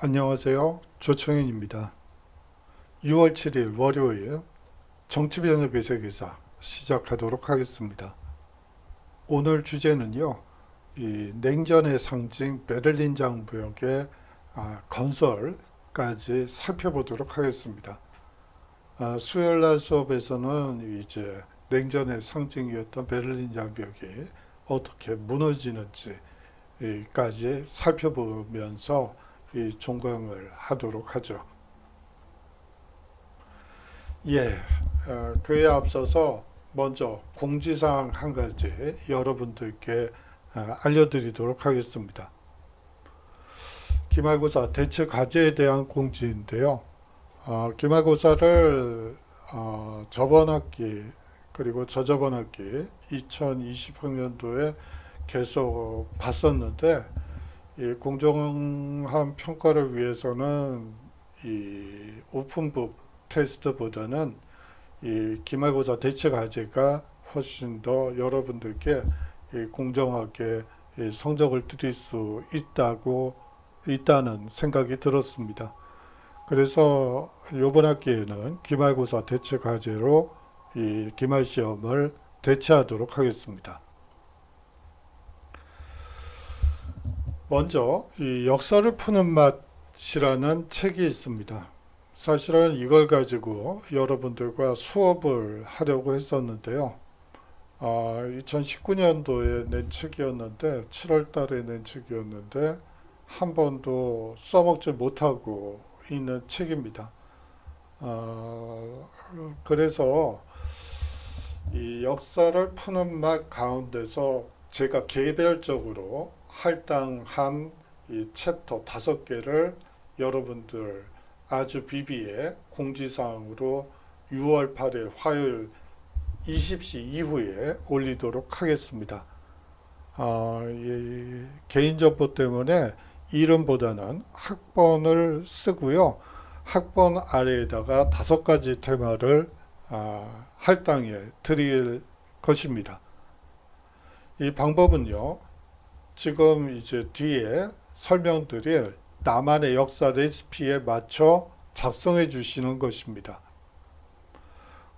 안녕하세요. 조청현입니다. 6월 7일 월요일 정치변혁의 세계사 시작하도록 하겠습니다. 오늘 주제는요, 이 냉전의 상징 베를린 장벽의 건설까지 살펴보도록 하겠습니다. 수요일 날 수업에서는 이제 냉전의 상징이었던 베를린 장벽이 어떻게 무너지는지까지 살펴보면서 이 종강을 하도록 하죠. 그에 앞서서 먼저 공지사항 한 가지 여러분들께 알려드리도록 하겠습니다. 기말고사 대체 과제에 대한 공지인데요. 기말고사를 저번 학기 그리고 저저번 학기 2020학년도에 계속 봤었는데 이 공정한 평가를 위해서는 이 오픈북 테스트보다는 이 기말고사 대체 과제가 훨씬 더 여러분들께 공정하게 성적을 드릴 수 있다는 생각이 들었습니다. 그래서 이번 학기에는 기말고사 대체 과제로 이 기말 시험을 대체하도록 하겠습니다. 먼저 이 역사를 푸는 맛이라는 책이 있습니다. 사실은 이걸 가지고 여러분들과 수업을 하려고 했었는데요. 2019년도에 낸 책이었는데 7월 달에 낸 책이었는데 한 번도 써먹지 못하고 있는 책입니다. 그래서 이 역사를 푸는 맛 가운데서 제가 개별적으로 할당한 이 챕터 5개를 여러분들 아주 비비의 공지사항으로 6월 8일 화요일 20시 이후에 올리도록 하겠습니다. 개인정보 때문에 이름보다는 학번을 쓰고요. 학번 아래에다가 5가지 테마를 할당해 드릴 것입니다. 이 방법은요, 지금 이제 뒤에 설명드릴 나만의 역사 레시피에 맞춰 작성해 주시는 것입니다.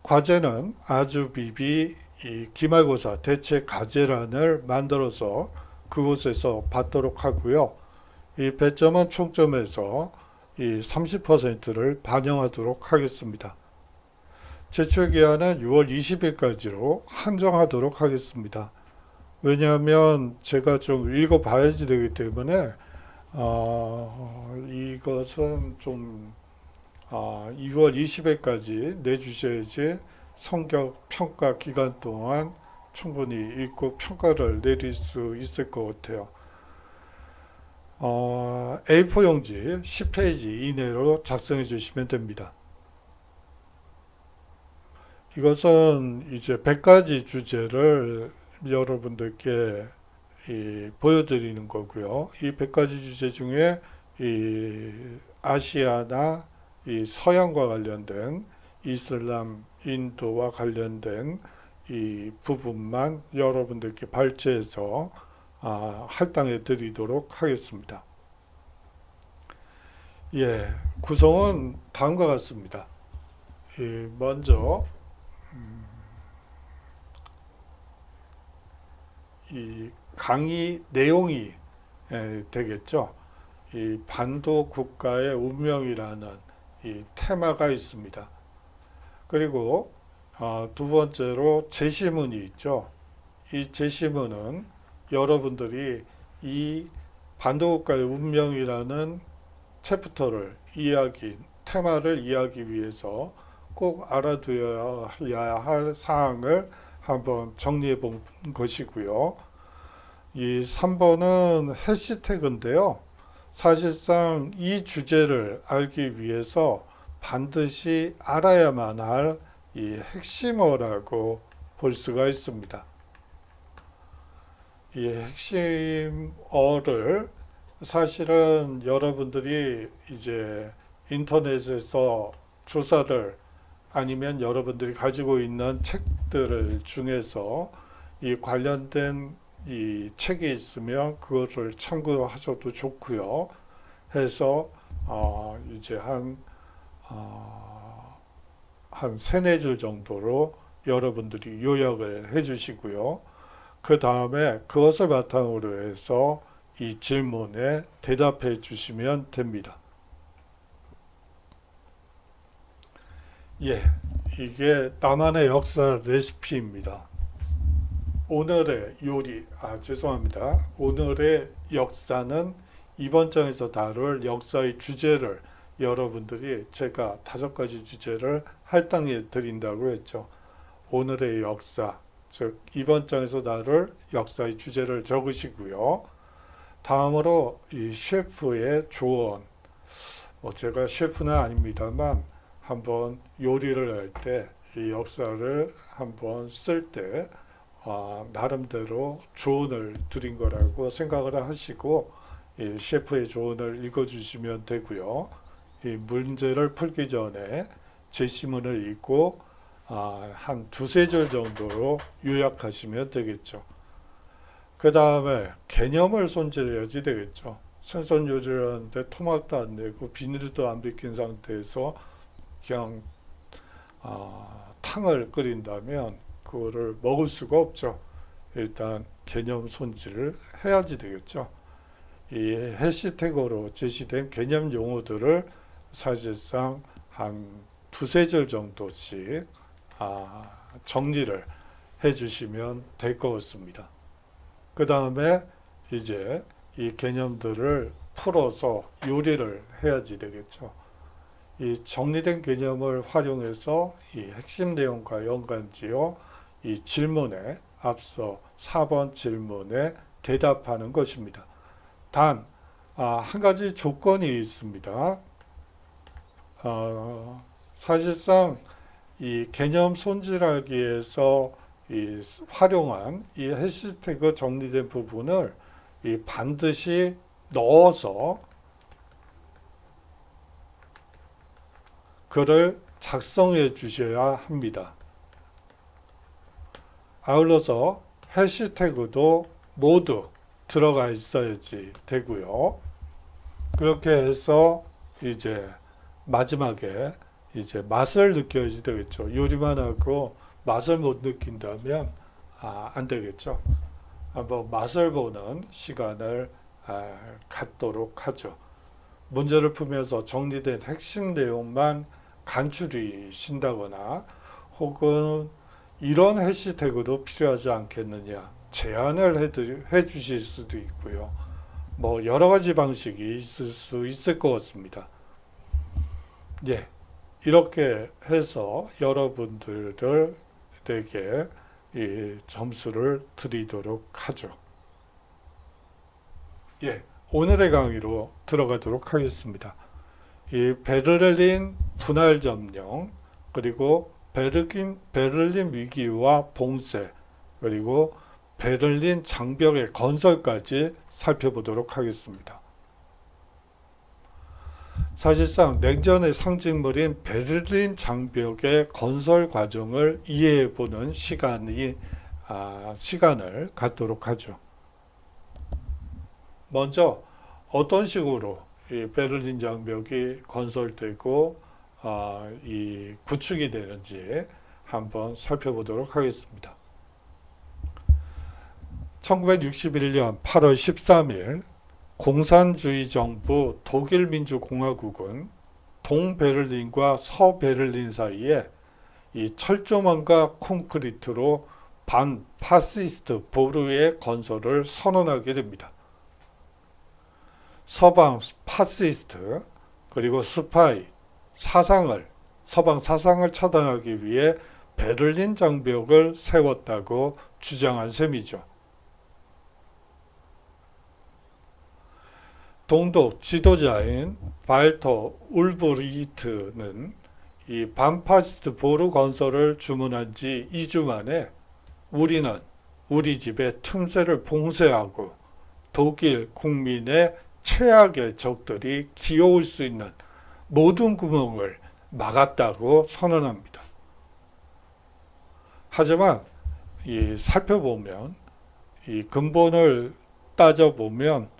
과제는 아주 비비 이 기말고사 대체 과제란을 만들어서 그곳에서 받도록 하고요. 이 배점은 총점에서 이 30%를 반영하도록 하겠습니다. 제출 기한은 6월 20일까지로 한정하도록 하겠습니다. 왜냐하면 제가 좀 읽어봐야지 되기 때문에 이것은 좀 2월 20일까지 내주셔야지 성적 평가 기간 동안 충분히 읽고 평가를 내릴 수 있을 것 같아요. A4 용지 10페이지 이내로 작성해 주시면 됩니다. 이것은 이제 100가지 주제를 여러분들께 보여드리는 거고요. 이 100가지 주제 중에 이 아시아나 이 서양과 관련된 이슬람, 인도와 관련된 이 부분만 여러분들께 발제해서 할당해 드리도록 하겠습니다. 구성은 다음과 같습니다. 먼저 이 강의 내용이 되겠죠. 이 반도 국가의 운명이라는 이 테마가 있습니다. 그리고 두 번째로 제시문이 있죠. 이 제시문은 여러분들이 이 반도 국가의 운명이라는 챕터를 테마를 이해하기 위해서 꼭 알아두어야 할 사항을 한번 정리해 본 것이고요. 이 3번은 해시태그인데요. 사실상 이 주제를 알기 위해서 반드시 알아야만 할 이 핵심어라고 볼 수가 있습니다. 이 핵심어를 사실은 여러분들이 이제 인터넷에서 조사를 아니면 여러분들이 가지고 있는 책들을 중에서 이 관련된 이 책이 있으면 그것을 참고하셔도 좋고요. 해서 이제 한 세네 줄 정도로 여러분들이 요약을 해 주시고요. 그 다음에 그것을 바탕으로 해서 이 질문에 대답해 주시면 됩니다. 예, 이게 나만의 역사 레시피입니다. 오늘의 요리, 죄송합니다. 오늘의 역사는 이번 장에서 다룰 역사의 주제를 여러분들이 제가 5가지 주제를 할당해 드린다고 했죠. 오늘의 역사, 즉 이번 장에서 다룰 역사의 주제를 적으시고요. 다음으로 이 셰프의 조언, 제가 셰프는 아닙니다만 한번 요리를 할 때 이 역사를 한번 쓸 때 나름대로 조언을 드린 거라고 생각을 하시고 이 셰프의 조언을 읽어주시면 되고요. 이 문제를 풀기 전에 제시문을 읽고 한 2~3줄 정도로 요약하시면 되겠죠. 그 다음에 개념을 손질해야지 되겠죠. 생선 요리를 하는데 토막도 안 내고 비닐도 안 벗긴 상태에서 그냥 탕을 끓인다면 그거를 먹을 수가 없죠. 일단 개념 손질을 해야지 되겠죠. 이 해시태그로 제시된 개념 용어들을 사실상 한 2~3줄 정도씩 정리를 해 주시면 될 것 같습니다. 그 다음에 이제 이 개념들을 풀어서 요리를 해야지 되겠죠. 이 정리된 개념을 활용해서 이 핵심 내용과 연관지어 이 질문에 앞서 4번 질문에 대답하는 것입니다. 단, 한 가지 조건이 있습니다. 사실상 이 개념 손질하기에서 이 활용한 이 해시태그 정리된 부분을 이 반드시 넣어서 글을 작성해 주셔야 합니다. 아울러서 해시태그도 모두 들어가 있어야지 되고요. 그렇게 해서 이제 마지막에 이제 맛을 느껴야지 되겠죠. 요리만 하고 맛을 못 느낀다면 안 되겠죠. 한번 맛을 보는 시간을 갖도록 하죠. 문제를 풀면서 정리된 핵심 내용만 간추리 신다거나 혹은 이런 해시태그도 필요하지 않겠느냐 제안을 해 주실 수도 있고요. 여러 가지 방식이 있을 수 있을 것 같습니다. 예, 이렇게 해서 여러분들에게 이 점수를 드리도록 하죠. 예, 오늘의 강의로 들어가도록 하겠습니다. 이 베를린 분할 점령, 그리고 베를린 위기와 봉쇄, 그리고 베를린 장벽의 건설까지 살펴보도록 하겠습니다. 사실상 냉전의 상징물인 베를린 장벽의 건설 과정을 이해해보는 시간을 갖도록 하죠. 먼저 어떤 식으로 이 베를린 장벽이 건설되고 이 구축이 되는지 한번 살펴보도록 하겠습니다. 1961년 8월 13일 공산주의 정부 독일민주공화국은 동베를린과 서베를린 사이에 이 철조망과 콘크리트로 반파시스트 보루의 건설을 선언하게 됩니다. 서방 파시스트 그리고 스파이 서방 사상을 차단하기 위해 베를린 장벽을 세웠다고 주장한 셈이죠. 동독 지도자인 발터 울브리히트는 이 반파시스트 보루 건설을 주문한 지 2주 만에 우리는 우리 집의 틈새를 봉쇄하고 독일 국민의 최악의 적들이 기어올 수 있는 모든 구멍을 막았다고 선언합니다. 하지만 살펴보면 이 근본을 따져보면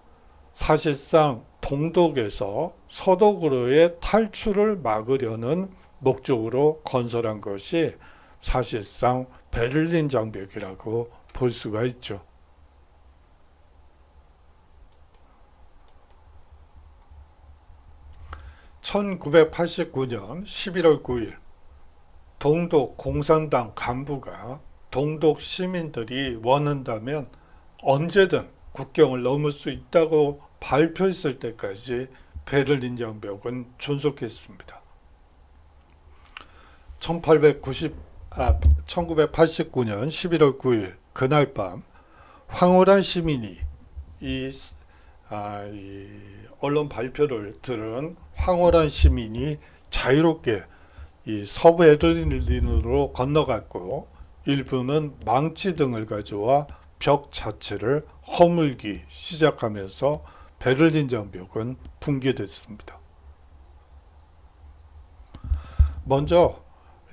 사실상 동독에서 서독으로의 탈출을 막으려는 목적으로 건설한 것이 사실상 베를린 장벽이라고 볼 수가 있죠. (1989년 11월 9일) 동독 공산당 간부가 동독 시민들이 원한다면 언제든 국경을 넘을 수 있다고 발표했을 때까지 베를린 장벽은 존속했습니다. 1989년 11월 9일 그날 밤 황홀한 시민이 이 언론 발표를 들은 황홀한 시민이 자유롭게 이 서베를린으로 건너갔고, 일부는 망치 등을 가져와 벽 자체를 허물기 시작하면서 베를린 장벽은 붕괴됐습니다. 먼저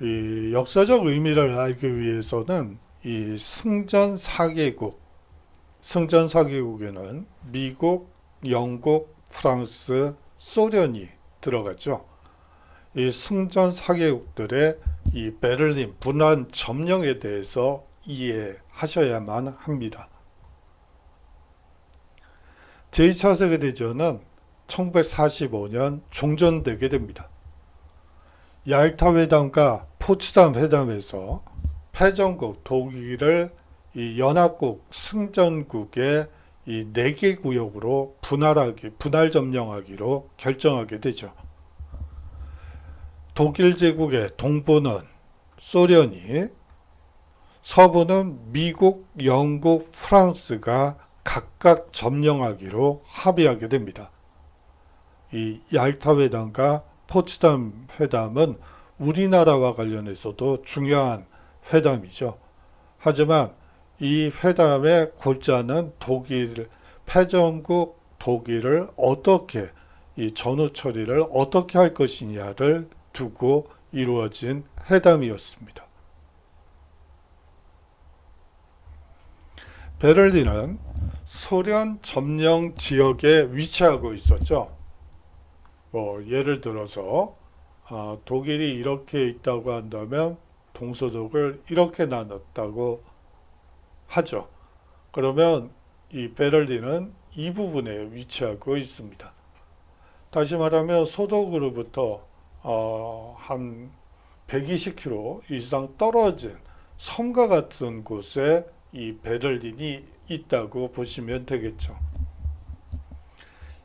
이 역사적 의미를 알기 위해서는 이 승전 4개국에는 미국, 영국, 프랑스, 소련이 들어갔죠. 이 승전 4개국들의 이 베를린 분한 점령에 대해서 이해하셔야만 합니다. 제2차 세계대전은 1945년 종전되게 됩니다. 얄타 회담과 포츠담 회담에서 패전국 독일을 이 연합국 승전국의 이 4개 구역으로 분할 점령하기로 결정하게 되죠. 독일 제국의 동부는 소련이, 서부는 미국, 영국, 프랑스가 각각 점령하기로 합의하게 됩니다. 이 얄타 회담과 포츠담 회담은 우리나라와 관련해서도 중요한 회담이죠. 하지만 이 회담의 골자는 패전국 독일을 어떻게 이 전후 처리를 어떻게 할 것이냐를 두고 이루어진 회담이었습니다. 베를린은 소련 점령 지역에 위치하고 있었죠. 예를 들어서 독일이 이렇게 있다고 한다면 동서독을 이렇게 나눴다고 하죠. 그러면 이 베를린은 이 부분에 위치하고 있습니다. 다시 말하면 소독으로부터 한 120km 이상 떨어진 섬과 같은 곳에 이 베를린이 있다고 보시면 되겠죠.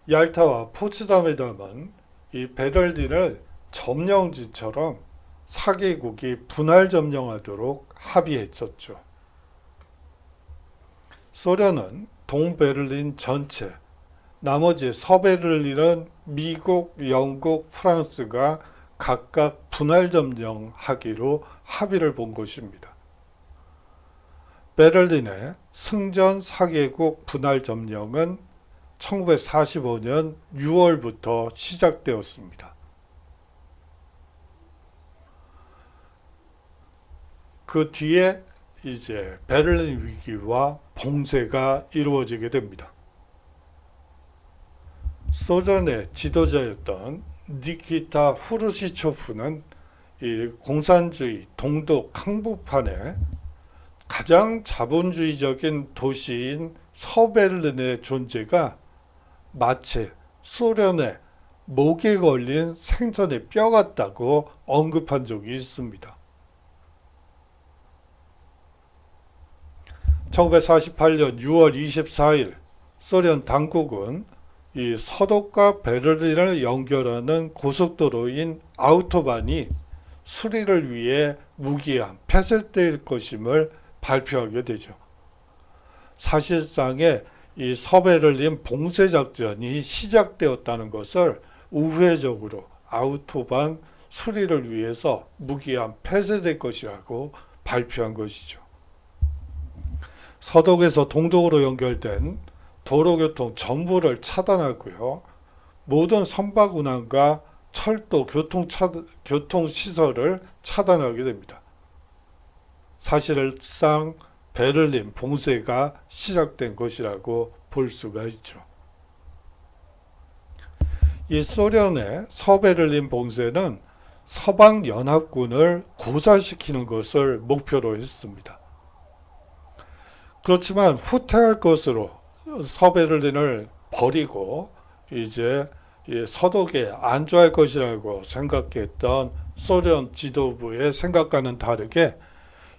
얄타와 포츠담 회담은 이 베를린을 점령지처럼 4개국이 분할 점령하도록 합의했었죠. 소련은 동베를린 전체, 나머지 서베를린은 미국, 영국, 프랑스가 각각 분할 점령하기로 합의를 본 것입니다. 베를린의 승전 4개국 분할 점령은 1945년 6월부터 시작되었습니다. 그 뒤에 이제 베를린 위기와 봉쇄가 이루어지게 됩니다. 소련의 지도자였던 니키타 후르시초프는 이 공산주의 동독 항복판에 가장 자본주의적인 도시인 서베를린의 존재가 마치 소련의 목에 걸린 생선의 뼈 같다고 언급한 적이 있습니다. 1948년 6월 24일 소련 당국은 이 서독과 베를린을 연결하는 고속도로인 아우토반이 수리를 위해 무기한 폐쇄될 것임을 발표하게 되죠. 사실상의 이 서베를린 봉쇄 작전이 시작되었다는 것을 우회적으로 아우토반 수리를 위해서 무기한 폐쇄될 것이라고 발표한 것이죠. 서독에서 동독으로 연결된 도로교통 전부를 차단하고요. 모든 선박 운항과 철도 교통시설을 차단하게 됩니다. 사실상 베를린 봉쇄가 시작된 것이라고 볼 수가 있죠. 이 소련의 서베를린 봉쇄는 서방 연합군을 고사시키는 것을 목표로 했습니다. 그렇지만 후퇴할 것으로 서베를린을 버리고 이제 서독에 안주할 것이라고 생각했던 소련 지도부의 생각과는 다르게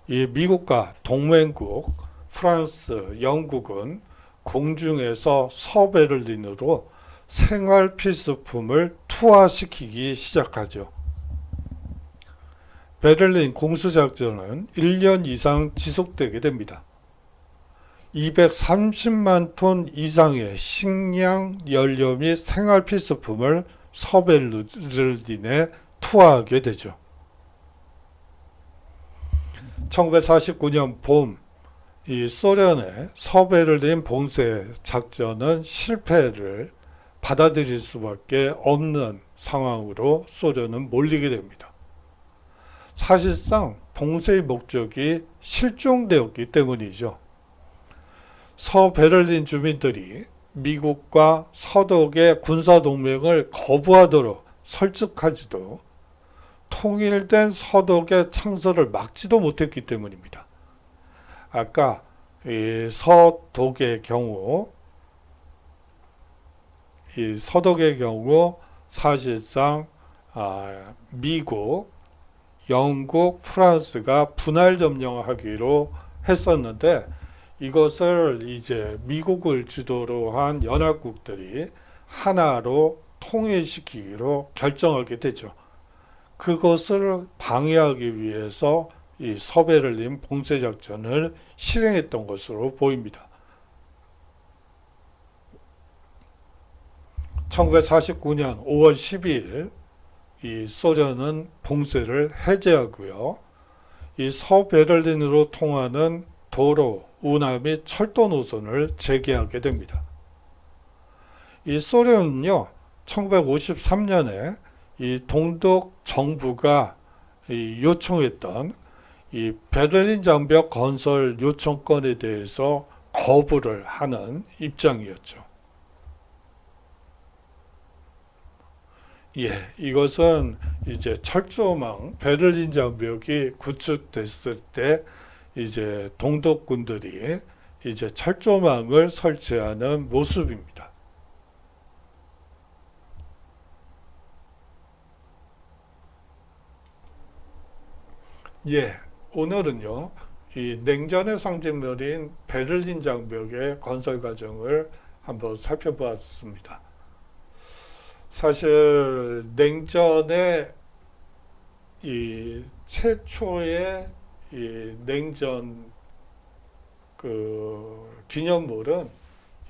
이 미국과 동맹국 프랑스, 영국은 공중에서 서베를린으로 생활 필수품을 투하시키기 시작하죠. 베를린 공수작전은 1년 이상 지속되게 됩니다. 230만 톤 이상의 식량, 연료 및 생활 필수품을 서베를린에 투하하게 되죠. 1949년 봄, 이 소련의 서베를린 봉쇄 작전은 실패를 받아들일 수밖에 없는 상황으로 소련은 몰리게 됩니다. 사실상 봉쇄의 목적이 실종되었기 때문이죠. 서베를린 주민들이 미국과 서독의 군사동맹을 거부하도록 설득하지도 통일된 서독의 창설을 막지도 못했기 때문입니다. 아까 이 서독의 경우 사실상 미국, 영국, 프랑스가 분할 점령하기로 했었는데 이것을 이제 미국을 주도로 한 연합국들이 하나로 통일시키기로 결정하게 되죠. 그것을 방해하기 위해서 이 서베를린 봉쇄 작전을 실행했던 것으로 보입니다. 1949년 5월 12일 이 소련은 봉쇄를 해제하고요. 이 서베를린으로 통하는 도로, 운하 및 철도 노선을 재개하게 됩니다. 이 소련은요, 1953년에 이 동독 정부가 요청했던 이 베를린 장벽 건설 요청권에 대해서 거부를 하는 입장이었죠. 이것은 이제 철조망 베를린 장벽이 구축됐을 때 이제 동독군들이 이제 철조망을 설치하는 모습입니다. 오늘은요, 이 냉전의 상징물인 베를린 장벽의 건설 과정을 한번 살펴보았습니다. 사실 냉전의 이 최초의 이 냉전 기념물은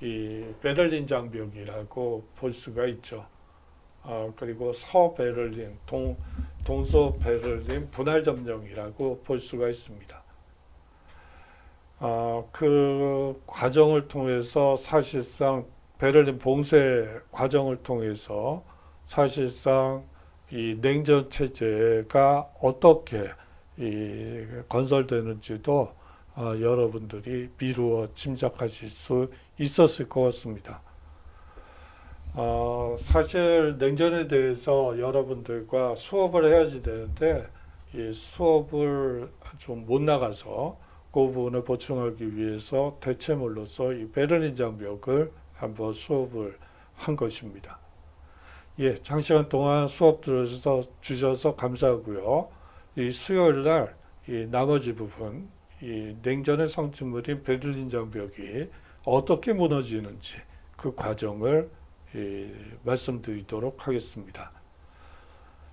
이 베를린 장벽이라고 볼 수가 있죠. 그리고 서베를린, 동서베를린 분할 점령이라고 볼 수가 있습니다. 그 과정을 통해서 사실상 베를린 봉쇄 과정을 통해서 사실상 이 냉전 체제가 어떻게 건설되는지도 여러분들이 미루어 짐작하실 수 있었을 것 같습니다. 사실 냉전에 대해서 여러분들과 수업을 해야지 되는데 이 수업을 좀 못 나가서 그 부분을 보충하기 위해서 대체물로서 이 베를린 장벽을 한번 수업을 한 것입니다. 장시간 동안 수업 들어주셔서 감사하고요. 이 수요일 날 이 나머지 부분, 이 냉전의 상징물인 베를린 장벽이 어떻게 무너지는지 그 과정을 말씀드리도록 하겠습니다.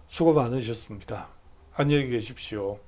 수고 많으셨습니다. 안녕히 계십시오.